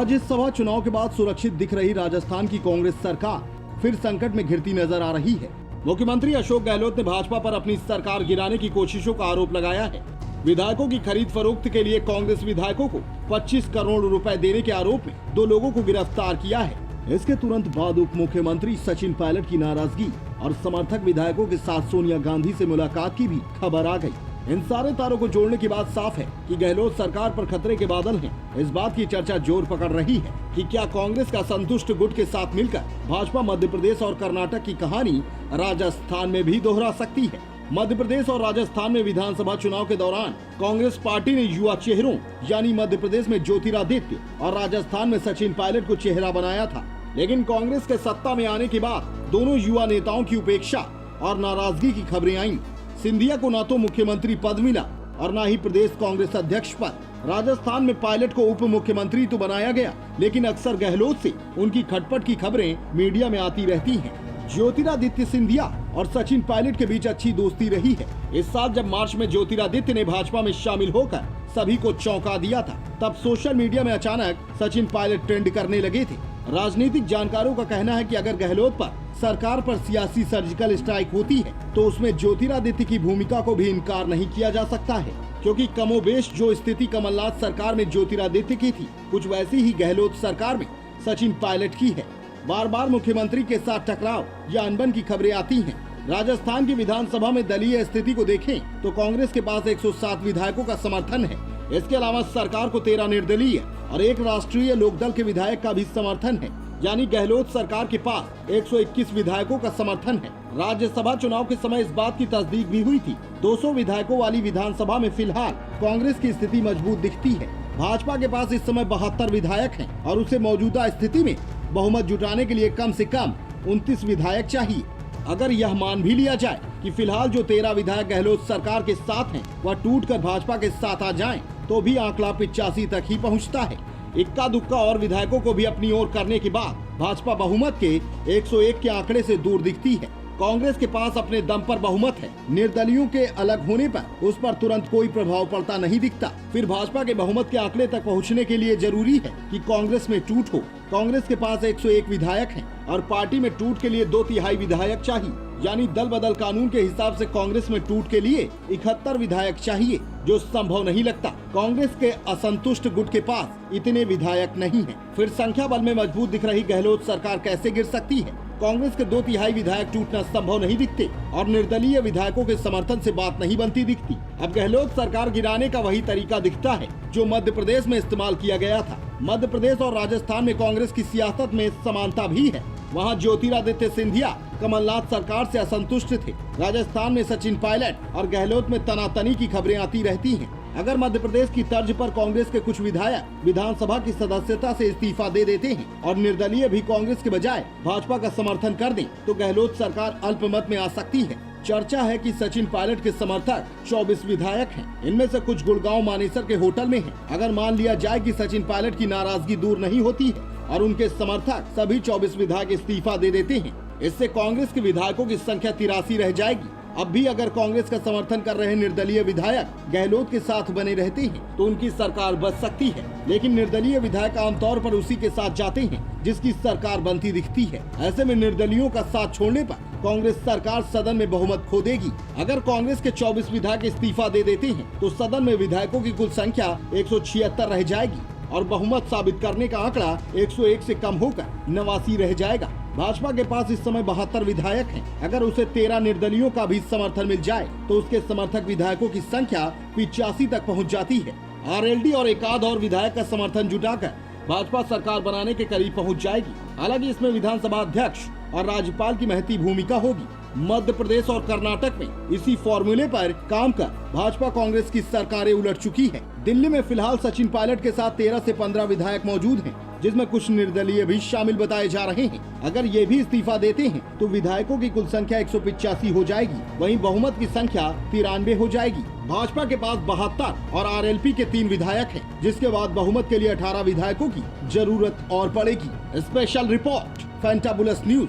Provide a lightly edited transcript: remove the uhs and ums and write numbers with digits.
राज्यसभा चुनाव के बाद सुरक्षित दिख रही राजस्थान की कांग्रेस सरकार फिर संकट में घिरती नजर आ रही है। मुख्यमंत्री अशोक गहलोत ने भाजपा पर अपनी सरकार गिराने की कोशिशों का आरोप लगाया है। विधायकों की खरीद फरोख्त के लिए कांग्रेस विधायकों को 25 करोड़ रुपए देने के आरोप में 2 लोगों को गिरफ्तार किया है। इसके तुरंत बाद उप मुख्यमंत्री सचिन पायलट की नाराजगी और समर्थक विधायकों के साथ सोनिया गांधी से मुलाकात की भी खबर आ गई। इन सारे तारों को जोड़ने की बात साफ है कि गहलोत सरकार पर खतरे के बादल हैं। इस बात की चर्चा जोर पकड़ रही है कि क्या कांग्रेस का संतुष्ट गुट के साथ मिलकर भाजपा मध्य प्रदेश और कर्नाटक की कहानी राजस्थान में भी दोहरा सकती है। मध्य प्रदेश और राजस्थान में विधानसभा चुनाव के दौरान कांग्रेस पार्टी ने युवा चेहरों यानी मध्य प्रदेश में ज्योतिरादित्य और राजस्थान में सचिन पायलट को चेहरा बनाया था, लेकिन कांग्रेस के सत्ता में आने के बाद दोनों युवा नेताओं की उपेक्षा और नाराजगी की खबरें आईं। सिंधिया को न तो मुख्यमंत्री पद मिला और न ही प्रदेश कांग्रेस अध्यक्ष पद। राजस्थान में पायलट को उप मुख्यमंत्री तो बनाया गया, लेकिन अक्सर गहलोत से उनकी खटपट की खबरें मीडिया में आती रहती हैं। ज्योतिरादित्य सिंधिया और सचिन पायलट के बीच अच्छी दोस्ती रही है। इस साल जब मार्च में ज्योतिरादित्य ने भाजपा में शामिल होकर सभी को चौंका दिया था, तब सोशल मीडिया में अचानक सचिन पायलट ट्रेंड करने लगे थे। राजनीतिक जानकारों का कहना है कि अगर गहलोत पर सरकार पर सियासी सर्जिकल स्ट्राइक होती है तो उसमें ज्योतिरादित्य की भूमिका को भी इनकार नहीं किया जा सकता है, क्योंकि कमोबेश जो स्थिति कमलनाथ सरकार में ज्योतिरादित्य की थी, कुछ वैसी ही गहलोत सरकार में सचिन पायलट की है। बार बार मुख्यमंत्री के साथ टकराव या अनबन की खबरें आती हैं। राजस्थान की विधानसभा में दलीय स्थिति को देखें तो कांग्रेस के पास 107 विधायकों का समर्थन है। इसके अलावा सरकार को 13 निर्दलीय और 1 राष्ट्रीय लोकदल के विधायक का भी समर्थन है, यानी गहलोत सरकार के पास 121 विधायकों का समर्थन है। राज्यसभा चुनाव के समय इस बात की तस्दीक भी हुई थी। 200 विधायकों वाली विधानसभा में फिलहाल कांग्रेस की स्थिति मजबूत दिखती है। भाजपा के पास इस समय 72 विधायक हैं और उसे मौजूदा स्थिति में बहुमत जुटाने के लिए कम से कम 29 विधायक चाहिए। अगर यह मान भी लिया जाए कि फिलहाल जो 13 विधायक गहलोत सरकार के साथ हैं, वह टूटकर भाजपा के साथ आ जाएं, तो भी आंकड़ा 85 तक ही पहुंचता है। इक्का दुक्का और विधायकों को भी अपनी ओर करने के बाद भाजपा बहुमत के 101 के आंकड़े से दूर दिखती है। कांग्रेस के पास अपने दम पर बहुमत है। निर्दलियों के अलग होने पर उस पर तुरंत कोई प्रभाव पड़ता नहीं दिखता। फिर भाजपा के बहुमत के आंकड़े तक पहुंचने के लिए जरूरी है कि कांग्रेस में टूट हो। कांग्रेस के पास 101 विधायक हैं और पार्टी में टूट के लिए 2/3 विधायक चाहिए, यानी दल बदल कानून के हिसाब से कांग्रेस में टूट के लिए 71 विधायक चाहिए, जो संभव नहीं लगता। कांग्रेस के असंतुष्ट गुट के पास इतने विधायक नहीं हैं। फिर संख्या बल में मजबूत दिख रही गहलोत सरकार कैसे गिर सकती है? कांग्रेस के 2/3 विधायक टूटना संभव नहीं दिखते और निर्दलीय विधायकों के समर्थन से बात नहीं बनती दिखती। अब गहलोत सरकार गिराने का वही तरीका दिखता है जो मध्य प्रदेश में इस्तेमाल किया गया था। मध्य प्रदेश और राजस्थान में कांग्रेस की सियासत में समानता भी है। वहाँ ज्योतिरादित्य सिंधिया कमलनाथ सरकार से असंतुष्ट थे। राजस्थान में सचिन पायलट और गहलोत में तनातनी की खबरें आती रहती हैं। अगर मध्य प्रदेश की तर्ज पर कांग्रेस के कुछ विधायक विधानसभा की सदस्यता से इस्तीफा दे देते हैं और निर्दलीय भी कांग्रेस के बजाय भाजपा का समर्थन कर दें, तो गहलोत सरकार अल्पमत में आ सकती है। चर्चा है कि सचिन पायलट के समर्थक 24 विधायक हैं। इनमें से कुछ गुड़गांव मानेसर के होटल में हैं। अगर मान लिया जाए कि सचिन पायलट की नाराजगी दूर नहीं होती है और उनके समर्थक सभी 24 विधायक इस्तीफा दे देते हैं, इससे कांग्रेस के विधायकों की संख्या 83 रह जाएगी। अब भी अगर कांग्रेस का समर्थन कर रहे निर्दलीय विधायक गहलोत के साथ बने रहते हैं तो उनकी सरकार बच सकती है, लेकिन निर्दलीय विधायक आमतौर पर उसी के साथ जाते हैं जिसकी सरकार बनती दिखती है। ऐसे में निर्दलियों का साथ छोड़ने पर कांग्रेस सरकार सदन में बहुमत खो देगी। अगर कांग्रेस के 24 विधायक इस्तीफा दे देते हैं तो सदन में विधायकों की कुल संख्या 176 रह जाएगी और बहुमत साबित करने का आंकड़ा 101 से कम होकर 89 रह जाएगा। भाजपा के पास इस समय 72 विधायक हैं। अगर उसे 13 निर्दलियों का भी समर्थन मिल जाए तो उसके समर्थक विधायकों की संख्या 85 तक पहुंच जाती है। आरएलडी और एक आध और विधायक का समर्थन जुटाकर भाजपा सरकार बनाने के करीब पहुंच जाएगी। हालांकि इसमें विधानसभा अध्यक्ष और राज्यपाल की महती भूमिका होगी। मध्य प्रदेश और कर्नाटक में इसी फॉर्मूले पर काम कर भाजपा कांग्रेस की सरकारें उलट चुकी है। दिल्ली में फिलहाल सचिन पायलट के साथ 13 से 15 विधायक मौजूद हैं, जिसमें कुछ निर्दलीय भी शामिल बताए जा रहे हैं। अगर ये भी इस्तीफा देते हैं तो विधायकों की कुल संख्या 185 हो जाएगी। वहीं बहुमत की संख्या 93 हो जाएगी। भाजपा के पास 72 और आरएलपी के 3 विधायक हैं, जिसके बाद बहुमत के लिए 18 विधायकों की जरूरत और पड़ेगी। Special report, fantabulous news.